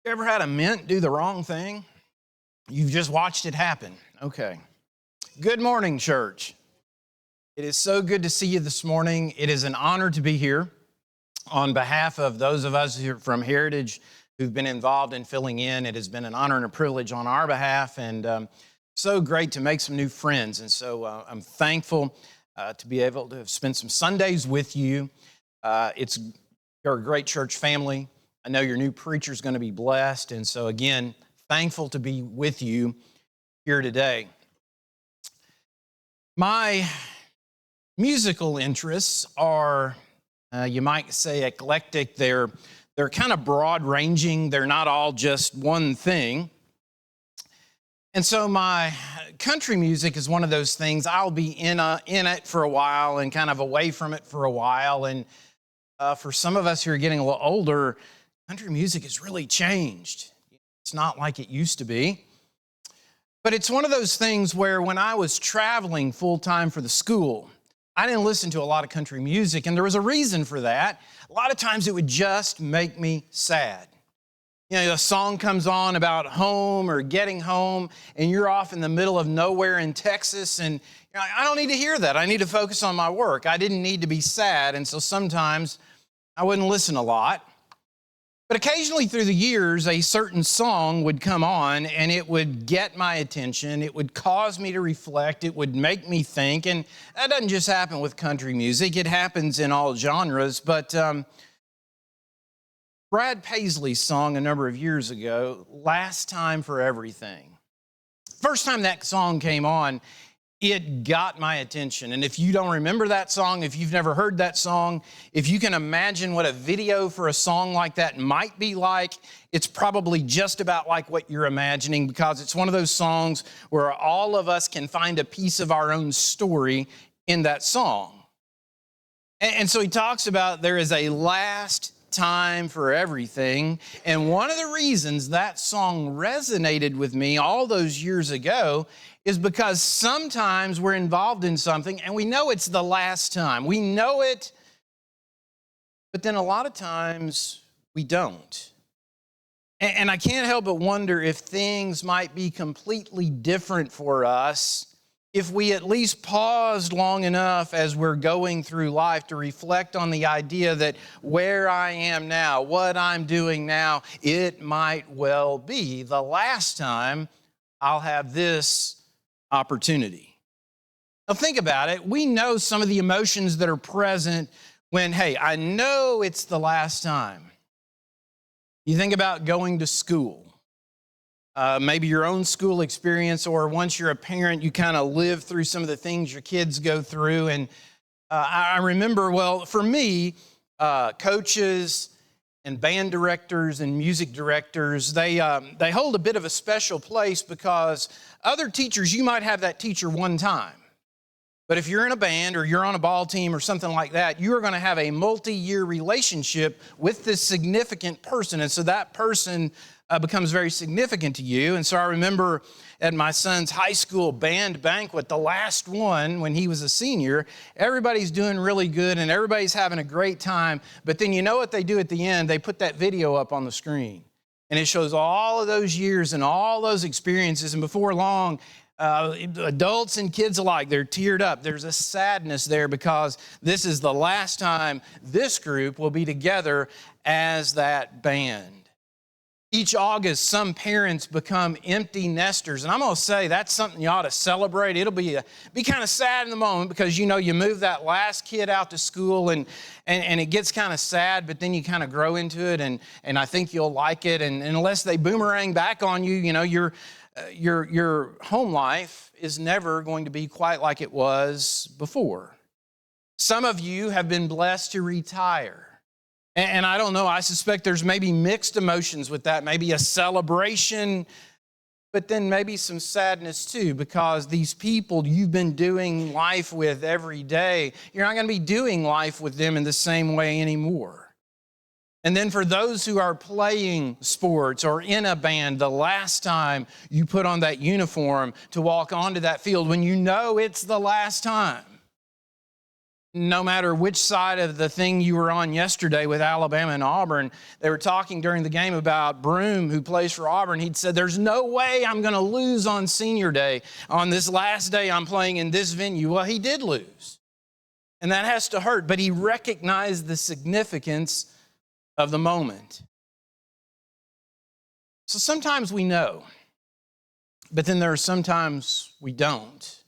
You ever had a mint do the wrong thing? You've just watched it happen. Okay. Good morning, church. It is so good to see you this morning. It is an honor to be here on behalf of those of us here from Heritage who've been involved in filling in. It has been an honor and a privilege on our behalf, and so great to make some new friends. And so I'm thankful to be able to have spent some Sundays with you. You're a great church family. I know your new preacher is going to be blessed, and so again, thankful to be with you here today. My musical interests are, you might say, eclectic. They're kind of broad-ranging. They're not all just one thing. And so my country music is one of those things. I'll be in it for a while and kind of away from it for a while. And for some of us who are getting a little older, country music has really changed. It's not like it used to be. But it's one of those things where when I was traveling full-time for the school, I didn't listen to a lot of country music, and there was a reason for that. A lot of times it would just make me sad. You know, a song comes on about home or getting home, and you're off in the middle of nowhere in Texas, and I don't need to hear that. I need to focus on my work. I didn't need to be sad, and so sometimes I wouldn't listen a lot. But occasionally through the years, a certain song would come on and it would get my attention. It would cause me to reflect. It would make me think. And that doesn't just happen with country music. It happens in all genres. But Brad Paisley's song a number of years ago, Last Time for Everything. First time that song came on, it got my attention. And if you don't remember that song, if you've never heard that song, if you can imagine what a video for a song like that might be like, it's probably just about like what you're imagining, because it's one of those songs where all of us can find a piece of our own story in that song. And so he talks about there is a last time for everything. And one of the reasons that song resonated with me all those years ago is because sometimes we're involved in something and we know it's the last time. We know it, but then a lot of times we don't. And I can't help but wonder if things might be completely different for us if we at least paused long enough as we're going through life to reflect on the idea that where I am now, what I'm doing now, it might well be the last time I'll have this opportunity. Now think about it. We know some of the emotions that are present when, hey, I know it's the last time. You think about going to school. Maybe your own school experience, or once you're a parent, you kind of live through some of the things your kids go through. And I remember, well, for me, coaches and band directors and music directors, they hold a bit of a special place, because other teachers, you might have that teacher one time. But if you're in a band or you're on a ball team or something like that, you are going to have a multi-year relationship with this significant person. And so that person becomes very significant to you. And so I remember at my son's high school band banquet, the last one when he was a senior, everybody's doing really good and everybody's having a great time. But then you know what they do at the end? They put that video up on the screen. And it shows all of those years and all those experiences. And before long, adults and kids alike, they're teared up. There's a sadness there, because this is the last time this group will be together as that band. Each August, some parents become empty nesters. And I'm going to say that's something you ought to celebrate. It'll be kind of sad in the moment, because, you know, you move that last kid out to school and it gets kind of sad, but then you kind of grow into it, and I think you'll like it. And unless they boomerang back on you, you know, your home life is never going to be quite like it was before. Some of you have been blessed to retire. And I don't know, I suspect there's maybe mixed emotions with that, maybe a celebration, but then maybe some sadness too, because these people you've been doing life with every day, you're not going to be doing life with them in the same way anymore. And then for those who are playing sports or in a band, the last time you put on that uniform to walk onto that field when you know it's the last time. no matter which side of the thing you were on yesterday with Alabama and Auburn, they were talking during the game about Broom, who plays for Auburn. He'd said, there's no way I'm going to lose on senior day. On this last day I'm playing in this venue. Well, he did lose. And that has to hurt, but he recognized the significance of the moment. So sometimes we know, but then there are sometimes we don't.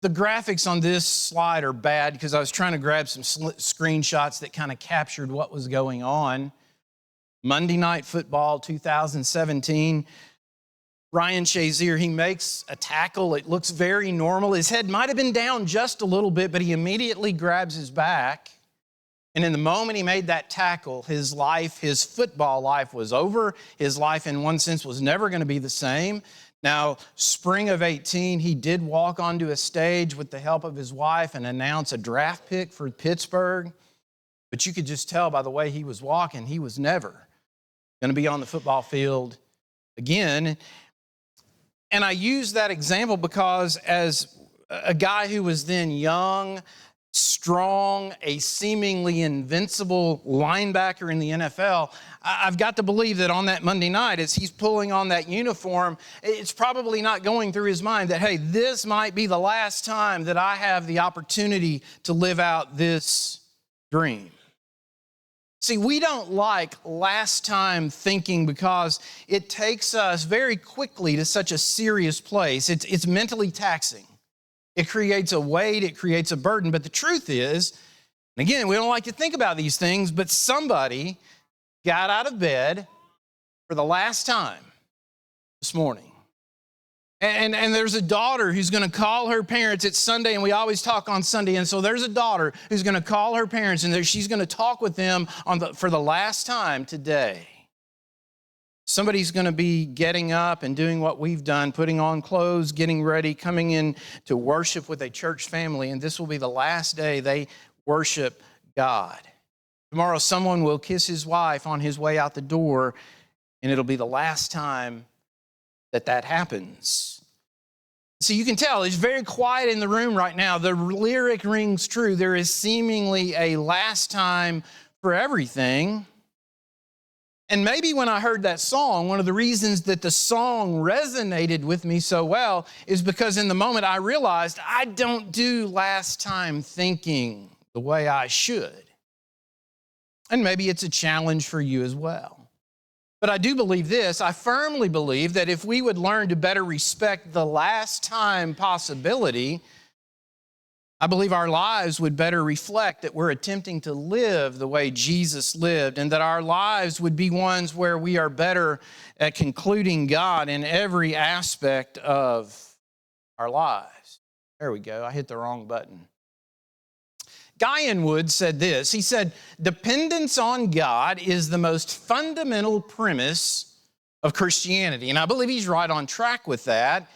The graphics on this slide are bad because I was trying to grab some screenshots that kind of captured what was going on. Monday Night Football 2017. Ryan Shazier, he makes a tackle. It looks very normal. His head might have been down just a little bit, but he immediately grabs his back. And in the moment he made that tackle, his life, his football life was over. His life, in one sense, was never going to be the same. Now, spring of 18, he did walk onto a stage with the help of his wife and announce a draft pick for Pittsburgh. But you could just tell by the way he was walking, he was never going to be on the football field again. And I use that example because as a guy who was then young, strong, a seemingly invincible linebacker in the NFL, I've got to believe that on that Monday night, as he's pulling on that uniform, it's probably not going through his mind that, hey, this might be the last time that I have the opportunity to live out this dream. See, we don't like last time thinking because it takes us very quickly to such a serious place. It's mentally taxing. It creates a weight, it creates a burden. But the truth is, and again, we don't like to think about these things, but somebody got out of bed for the last time this morning. And there's a daughter who's going to call her parents. It's Sunday, and we always talk on Sunday. And so there's a daughter who's going to call her parents, and she's going to talk with them for the last time today. Somebody's going to be getting up and doing what we've done, putting on clothes, getting ready, coming in to worship with a church family, and this will be the last day they worship God. Tomorrow, someone will kiss his wife on his way out the door, and it'll be the last time that happens. So you can tell it's very quiet in the room right now. The lyric rings true. There is seemingly a last time for everything. And maybe when I heard that song, one of the reasons that the song resonated with me so well is because in the moment I realized I don't do last time thinking the way I should. And maybe it's a challenge for you as well. But I do believe this. I firmly believe that if we would learn to better respect the last time possibility, I believe our lives would better reflect that we're attempting to live the way Jesus lived, and that our lives would be ones where we are better at concluding God in every aspect of our lives. There we go. I hit the wrong button. Guy Inwood said this. He said, dependence on God is the most fundamental premise of Christianity. And I believe he's right on track with that.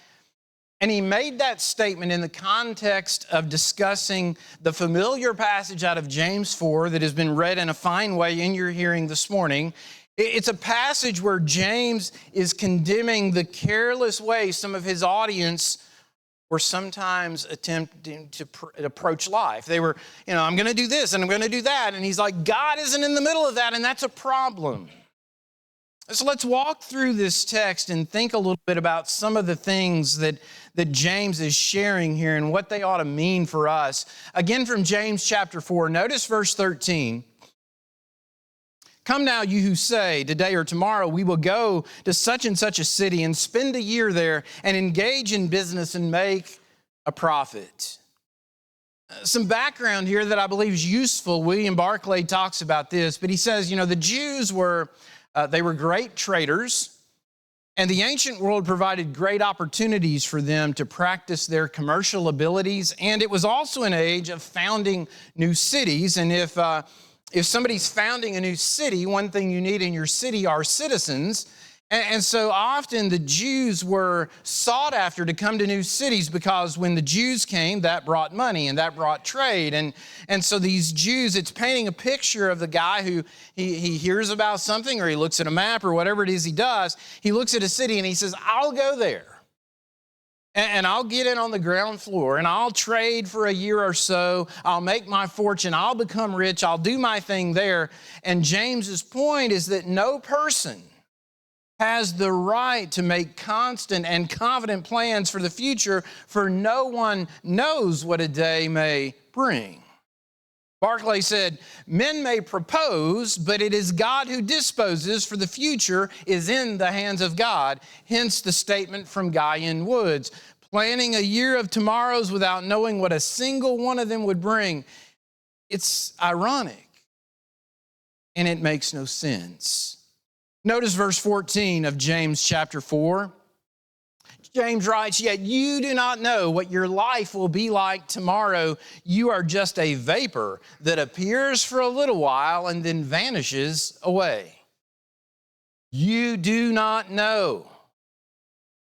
And he made that statement in the context of discussing the familiar passage out of James 4 that has been read in a fine way in your hearing this morning. It's a passage where James is condemning the careless way some of his audience were sometimes attempting to approach life. They were, I'm going to do this and I'm going to do that. And he's like, God isn't in the middle of that, and that's a problem. So let's walk through this text and think a little bit about some of the things that James is sharing here and what they ought to mean for us. Again, from James chapter 4, notice verse 13. Come now, you who say, today or tomorrow we will go to such and such a city and spend a year there and engage in business and make a profit. Some background here that I believe is useful. William Barclay talks about this, but he says, the Jews were great traders, and the ancient world provided great opportunities for them to practice their commercial abilities, and it was also an age of founding new cities. And if somebody's founding a new city, one thing you need in your city are citizens. And so often the Jews were sought after to come to new cities because when the Jews came, that brought money and that brought trade. And so these Jews, it's painting a picture of the guy who he hears about something, or he looks at a map or whatever it is he does. He looks at a city and he says, I'll go there. and I'll get in on the ground floor and I'll trade for a year or so. I'll make my fortune. I'll become rich. I'll do my thing there. And James's point is that no person has the right to make constant and confident plans for the future, for no one knows what a day may bring. Barclay said, men may propose, but it is God who disposes, for the future is in the hands of God. Hence the statement from Guy N. Woods, planning a year of tomorrows without knowing what a single one of them would bring. It's ironic, and it makes no sense. Notice verse 14 of James chapter 4. James writes, yet you do not know what your life will be like tomorrow. You are just a vapor that appears for a little while and then vanishes away. You do not know.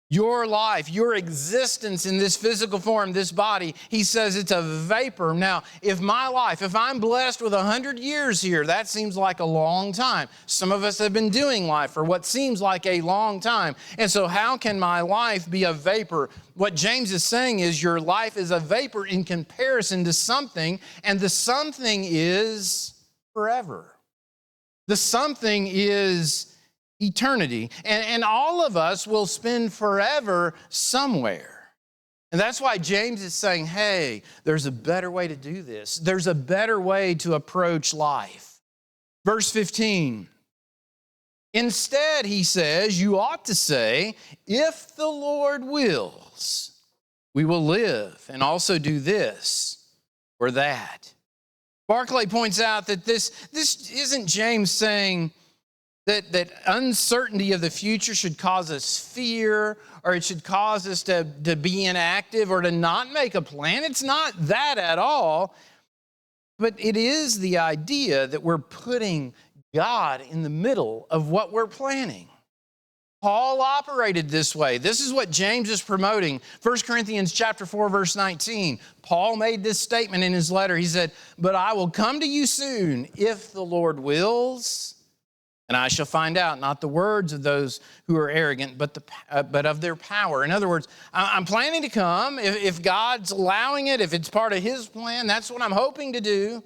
Your life, your existence in this physical form, this body, he says it's a vapor. Now, if I'm blessed with 100 years here, that seems like a long time. Some of us have been doing life for what seems like a long time. And so how can my life be a vapor? What James is saying is your life is a vapor in comparison to something, and the something is forever. The something is eternity. And all of us will spend forever somewhere. And that's why James is saying, hey, there's a better way to do this. There's a better way to approach life. Verse 15. Instead, he says, you ought to say, if the Lord wills, we will live and also do this or that. Barclay points out that this isn't James saying that uncertainty of the future should cause us fear, or it should cause us to be inactive or to not make a plan. It's not that at all. But it is the idea that we're putting God in the middle of what we're planning. Paul operated this way. This is what James is promoting. 1 Corinthians chapter 4, verse 19. Paul made this statement in his letter. He said, but I will come to you soon if the Lord wills, and I shall find out not the words of those who are arrogant, but of their power. In other words, I'm planning to come. If God's allowing it, if it's part of his plan, that's what I'm hoping to do.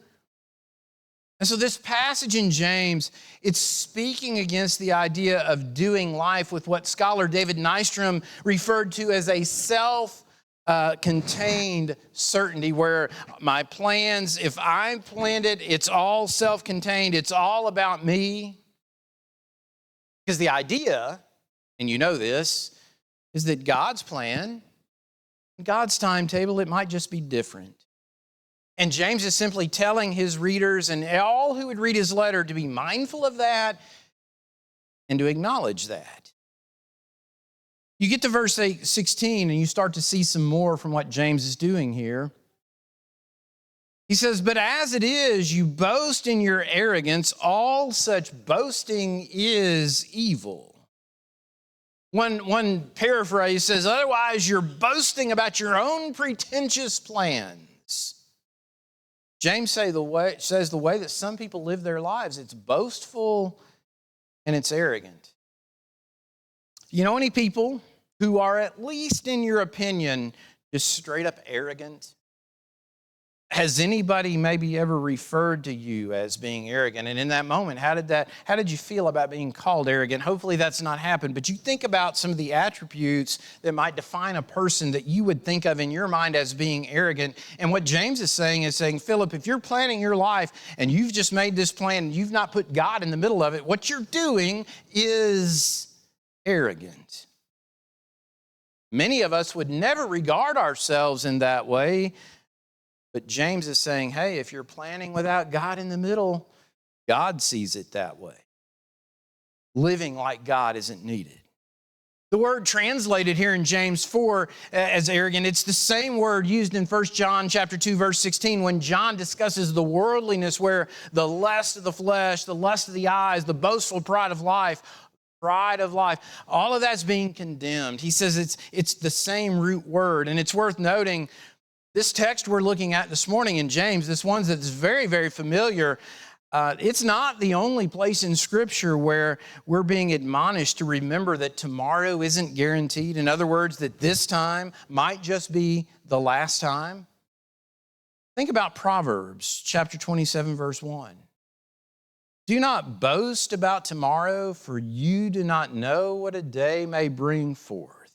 And so this passage in James, it's speaking against the idea of doing life with what scholar David Nystrom referred to as a self-contained certainty, where my plans, if I planned it, it's all self-contained, it's all about me. Because the idea, and you know this, is that God's plan, God's timetable, it might just be different. And James is simply telling his readers and all who would read his letter to be mindful of that and to acknowledge that. You get to verse 16 and you start to see some more from what James is doing here. He says, but as it is, you boast in your arrogance, all such boasting is evil. One paraphrase says, otherwise you're boasting about your own pretentious plans. James says the way that some people live their lives, it's boastful and it's arrogant. You know any people who are, at least in your opinion, just straight up arrogant? Has anybody maybe ever referred to you as being arrogant? And in that moment, how did you feel about being called arrogant? Hopefully that's not happened. But you think about some of the attributes that might define a person that you would think of in your mind as being arrogant. And what James is saying, Philip, if you're planning your life and you've just made this plan and you've not put God in the middle of it, what you're doing is arrogant. Many of us would never regard ourselves in that way. But James is saying, hey, if you're planning without God in the middle, God sees it that way. Living like God isn't needed. The word translated here in James 4 as arrogant, it's the same word used in 1 John chapter 2, verse 16, when John discusses the worldliness where the lust of the flesh, the lust of the eyes, the boastful pride of life, all of that's being condemned. He says it's the same root word, and it's worth noting this text we're looking at this morning in James, this one that's very, very familiar. It's not the only place in Scripture where we're being admonished to remember that tomorrow isn't guaranteed. In other words, that this time might just be the last time. Think about Proverbs chapter 27, verse 1. Do not boast about tomorrow, for you do not know what a day may bring forth.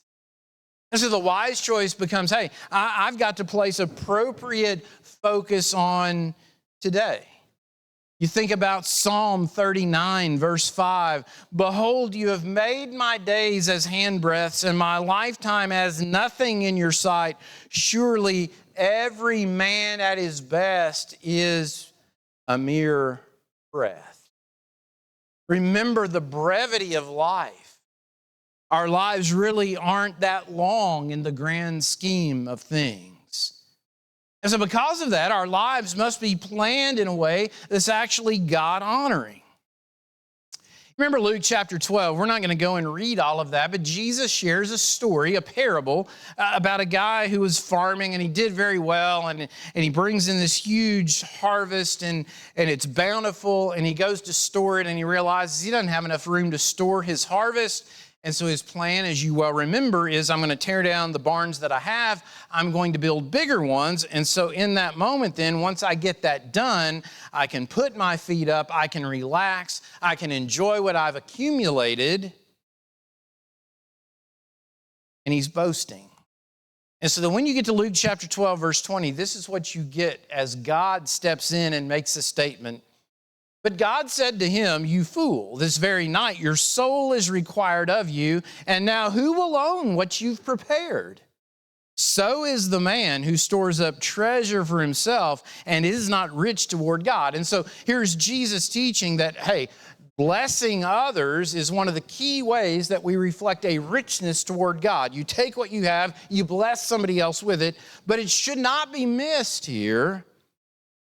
And so the wise choice becomes, hey, I've got to place appropriate focus on today. You think about Psalm 39, verse 5. Behold, you have made my days as handbreadths, and my lifetime as nothing in your sight. Surely every man at his best is a mere breath. Remember the brevity of life. Our lives really aren't that long in the grand scheme of things. And so because of that, our lives must be planned in a way that's actually God-honoring. Remember Luke chapter 12. We're not going to go and read all of that, but Jesus shares a story, a parable, about a guy who was farming and he did very well, and he brings in this huge harvest and it's bountiful, and he goes to store it and he realizes he doesn't have enough room to store his harvest. And so his plan, as you well remember, is I'm going to tear down the barns that I have. I'm going to build bigger ones. And so in that moment then, once I get that done, I can put my feet up, I can relax, I can enjoy what I've accumulated. And he's boasting. And so then when you get to Luke chapter 12, verse 20, this is what you get as God steps in and makes a statement. But God said to him, you fool, this very night your soul is required of you, and now who will own what you've prepared? So is the man who stores up treasure for himself and is not rich toward God. And so here's Jesus teaching that, hey, blessing others is one of the key ways that we reflect a richness toward God. You take what you have, you bless somebody else with it, but it should not be missed here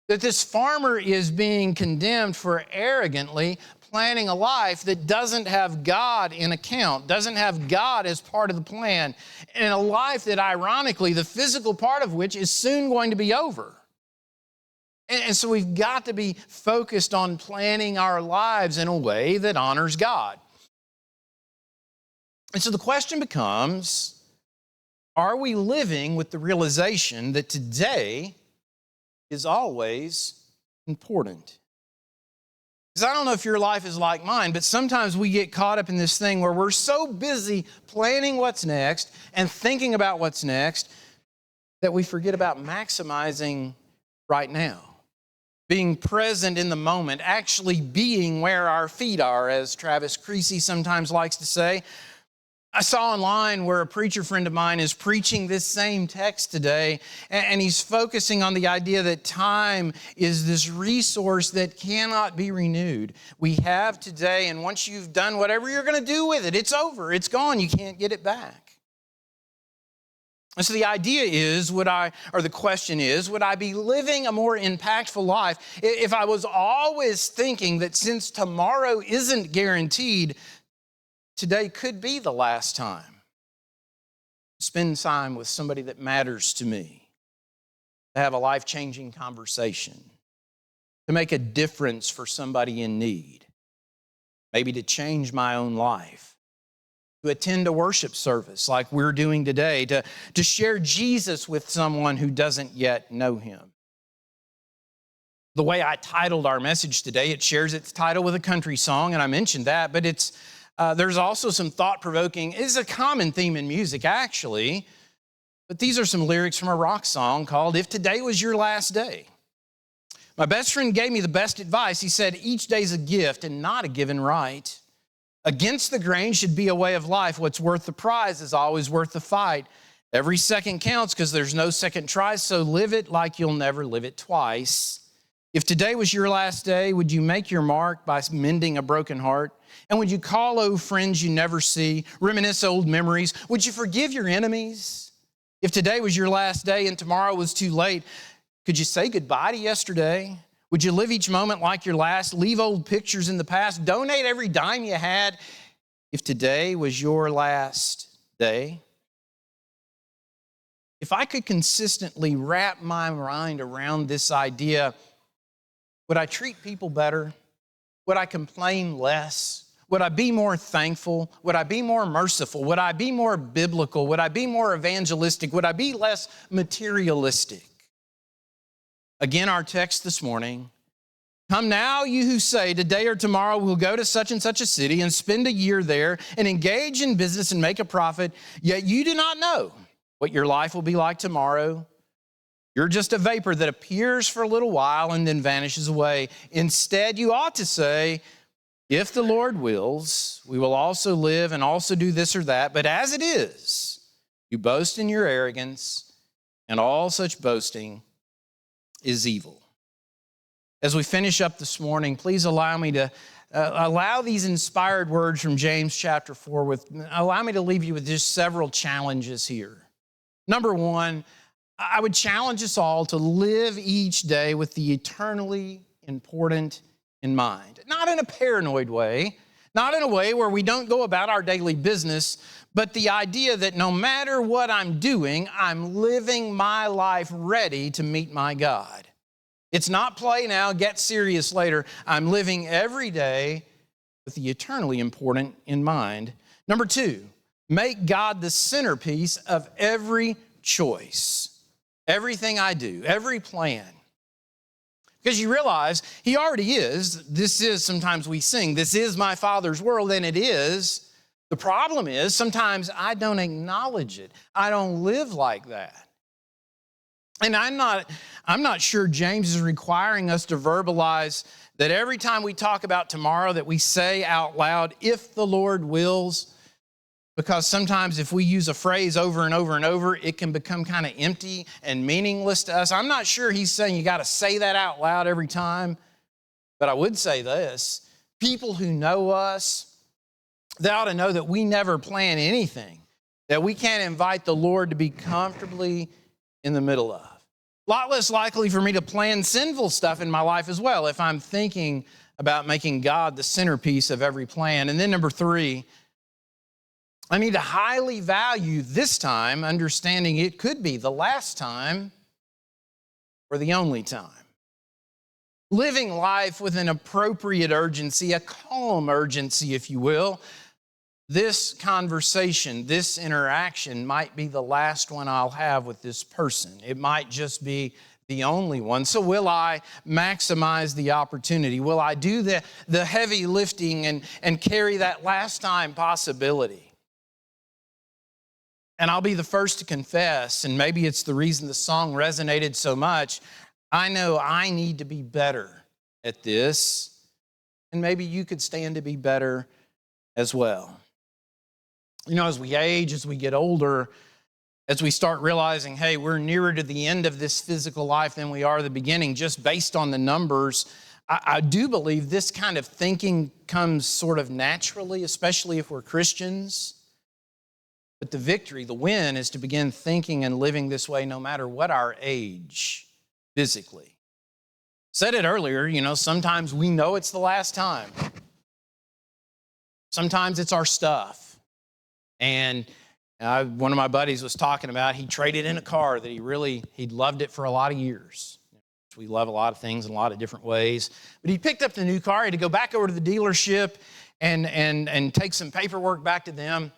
that this farmer is being condemned for arrogantly planning a life that doesn't have God in account, doesn't have God as part of the plan, and a life that ironically, the physical part of which is soon going to be over. And so we've got to be focused on planning our lives in a way that honors God. And so the question becomes, are we living with the realization that today is always important? Because I don't know if your life is like mine, but sometimes we get caught up in this thing where we're so busy planning what's next and thinking about what's next that we forget about maximizing right now. Being present in the moment, actually being where our feet are, as Travis Creasy sometimes likes to say. I saw online where a preacher friend of mine is preaching this same text today, and he's focusing on the idea that time is this resource that cannot be renewed. We have today, and once you've done whatever you're going to do with it, it's over, it's gone, you can't get it back. And so the idea is, the question is, would I be living a more impactful life if I was always thinking that since tomorrow isn't guaranteed, today could be the last time to spend time with somebody that matters to me, to have a life-changing conversation, to make a difference for somebody in need, maybe to change my own life, to attend a worship service like we're doing today, to share Jesus with someone who doesn't yet know him. The way I titled our message today, it shares its title with a country song, and I mentioned that, but there's also some thought-provoking. It's a common theme in music, actually, but these are some lyrics from a rock song called If Today Was Your Last Day. My best friend gave me the best advice. He said, each day's a gift and not a given right. Against the grain should be a way of life. What's worth the prize is always worth the fight. Every second counts because there's no second try, so live it like you'll never live it twice. If today was your last day, would you make your mark by mending a broken heart? And would you call old friends you never see, reminisce old memories? Would you forgive your enemies? If today was your last day and tomorrow was too late, could you say goodbye to yesterday? Would you live each moment like your last? Leave old pictures in the past? Donate every dime you had? If today was your last day? If I could consistently wrap my mind around this idea, Would I treat people better? Would I complain less? Would I be more thankful? Would I be more merciful? Would I be more biblical? Would I be more evangelistic? Would I be less materialistic? Again, our text this morning, come now, you who say, today or tomorrow we'll go to such and such a city and spend a year there and engage in business and make a profit, yet you do not know what your life will be like tomorrow. You're just a vapor that appears for a little while and then vanishes away. Instead, you ought to say, if the Lord wills, we will also live and also do this or that. But as it is, you boast in your arrogance, and all such boasting is evil. As we finish up this morning, please allow me to allow these inspired words from James chapter 4 allow me to leave you with just several challenges here. Number one, I would challenge us all to live each day with the eternally important in mind. Not in a paranoid way, not in a way where we don't go about our daily business, but the idea that no matter what I'm doing, I'm living my life ready to meet my God. It's not play now, get serious later. I'm living every day with the eternally important in mind. Number two, make God the centerpiece of every choice. Everything I do, every plan. Because you realize He already is. This is, sometimes we sing, this is my Father's world, and it is. The problem is sometimes I don't acknowledge it. I don't live like that. And I'm not sure James is requiring us to verbalize that every time we talk about tomorrow that we say out loud, if the Lord wills, because sometimes if we use a phrase over and over and over, it can become kind of empty and meaningless to us. I'm not sure he's saying you got to say that out loud every time, but I would say this. People who know us, they ought to know that we never plan anything that we can't invite the Lord to be comfortably in the middle of. A lot less likely for me to plan sinful stuff in my life as well if I'm thinking about making God the centerpiece of every plan. And then number three, I need to highly value this time, understanding it could be the last time or the only time. Living life with an appropriate urgency, a calm urgency, if you will. This conversation, this interaction might be the last one I'll have with this person. It might just be the only one. So will I maximize the opportunity? Will I do the heavy lifting and carry that last time possibility? And I'll be the first to confess, and maybe it's the reason the song resonated so much, I know I need to be better at this, and maybe you could stand to be better as well. You know, as we age, as we get older, as we start realizing, hey, we're nearer to the end of this physical life than we are the beginning, just based on the numbers, I do believe this kind of thinking comes sort of naturally, especially if we're Christians. But the victory, the win, is to begin thinking and living this way no matter what our age physically. Said it earlier, you know, sometimes we know it's the last time. Sometimes it's our stuff. And one of my buddies was talking about, he traded in a car that he'd loved it for a lot of years. We love a lot of things in a lot of different ways. But he picked up the new car, he had to go back over to the dealership and take some paperwork back to them.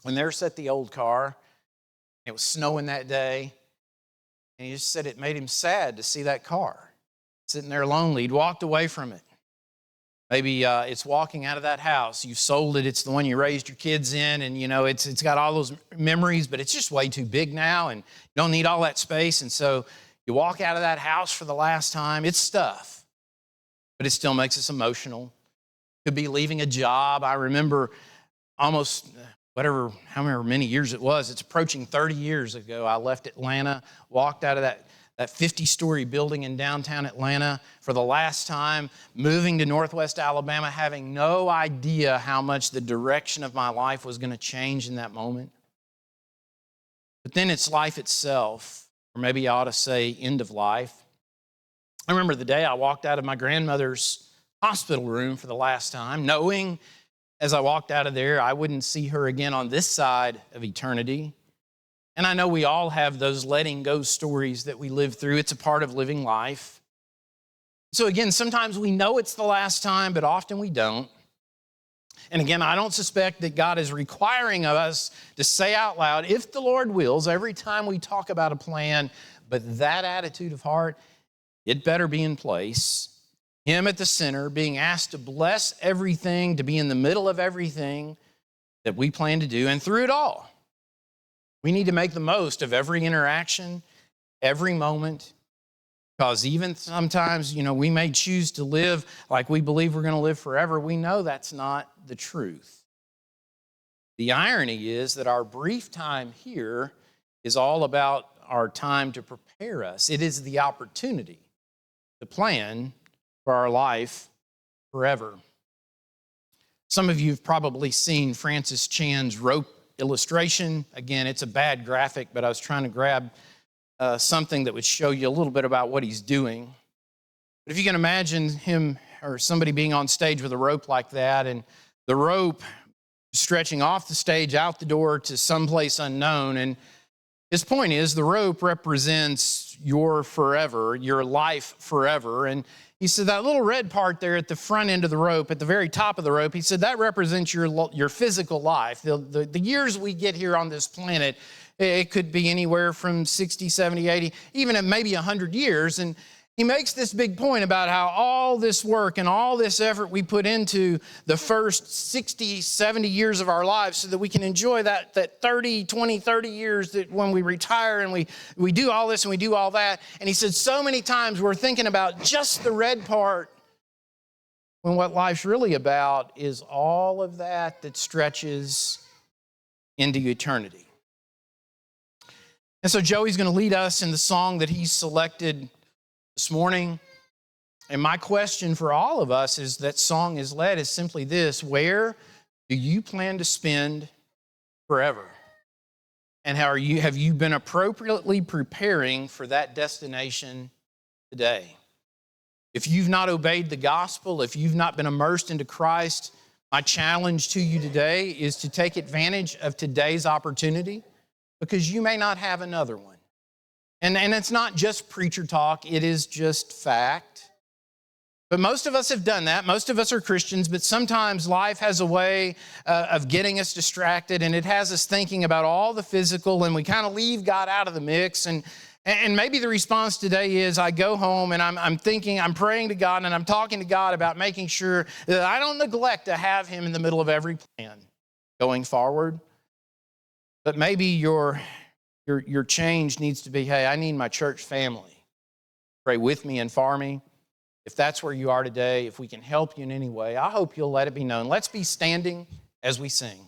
And there sat the old car. It was snowing that day. And he just said it made him sad to see that car sitting there lonely. He'd walked away from it. Maybe it's walking out of that house. You sold it. It's the one you raised your kids in. And, you know, it's got all those memories, but it's just way too big now. And you don't need all that space. And so you walk out of that house for the last time. It's stuff, but it still makes us emotional. Could be leaving a job. I remember almost... however many years it was, it's approaching 30 years ago, I left Atlanta, walked out of that 50-story building in downtown Atlanta for the last time, moving to Northwest Alabama, having no idea how much the direction of my life was going to change in that moment. But then it's life itself, or maybe I ought to say end of life. I remember the day I walked out of my grandmother's hospital room for the last time, knowing as I walked out of there, I wouldn't see her again on this side of eternity. And I know we all have those letting go stories that we live through. It's a part of living life. So again, sometimes we know it's the last time, but often we don't. And again, I don't suspect that God is requiring of us to say out loud, if the Lord wills, every time we talk about a plan, but that attitude of heart, it better be in place. Him at the center, being asked to bless everything, to be in the middle of everything that we plan to do, and through it all, we need to make the most of every interaction, every moment, because even sometimes, we may choose to live like we believe we're going to live forever. We know that's not the truth. The irony is that our brief time here is all about our time to prepare us. It is the opportunity to plan for our life forever. Some of you have probably seen Francis Chan's rope illustration. Again, it's a bad graphic, but I was trying to grab something that would show you a little bit about what he's doing. But if you can imagine him or somebody being on stage with a rope like that, and the rope stretching off the stage out the door to someplace unknown, and his point is the rope represents your forever, your life forever. And he said that little red part there at the front end of the rope, at the very top of the rope, he said that represents your physical life. The years we get here on this planet, it could be anywhere from 60, 70, 80, even maybe 100 years. And he makes this big point about how all this work and all this effort we put into the first 60, 70 years of our lives so that we can enjoy that 30 years that when we retire and we do all this and we do all that. And he said so many times we're thinking about just the red part when what life's really about is all of that stretches into eternity. And so Joey's going to lead us in the song that he's selected this morning. And my question for all of us as that song is led is simply this: where do you plan to spend forever? And have you been appropriately preparing for that destination today? If you've not obeyed the gospel, if you've not been immersed into Christ, my challenge to you today is to take advantage of today's opportunity, because you may not have another one. And it's not just preacher talk, it is just fact. But most of us have done that. Most of us are Christians, but sometimes life has a way of getting us distracted, and it has us thinking about all the physical, and we kind of leave God out of the mix. And maybe the response today is I go home and I'm thinking, I'm praying to God, and I'm talking to God about making sure that I don't neglect to have Him in the middle of every plan going forward. But maybe your change needs to be, hey, I need my church family. Pray with me and for me. If that's where you are today, if we can help you in any way, I hope you'll let it be known. Let's be standing as we sing.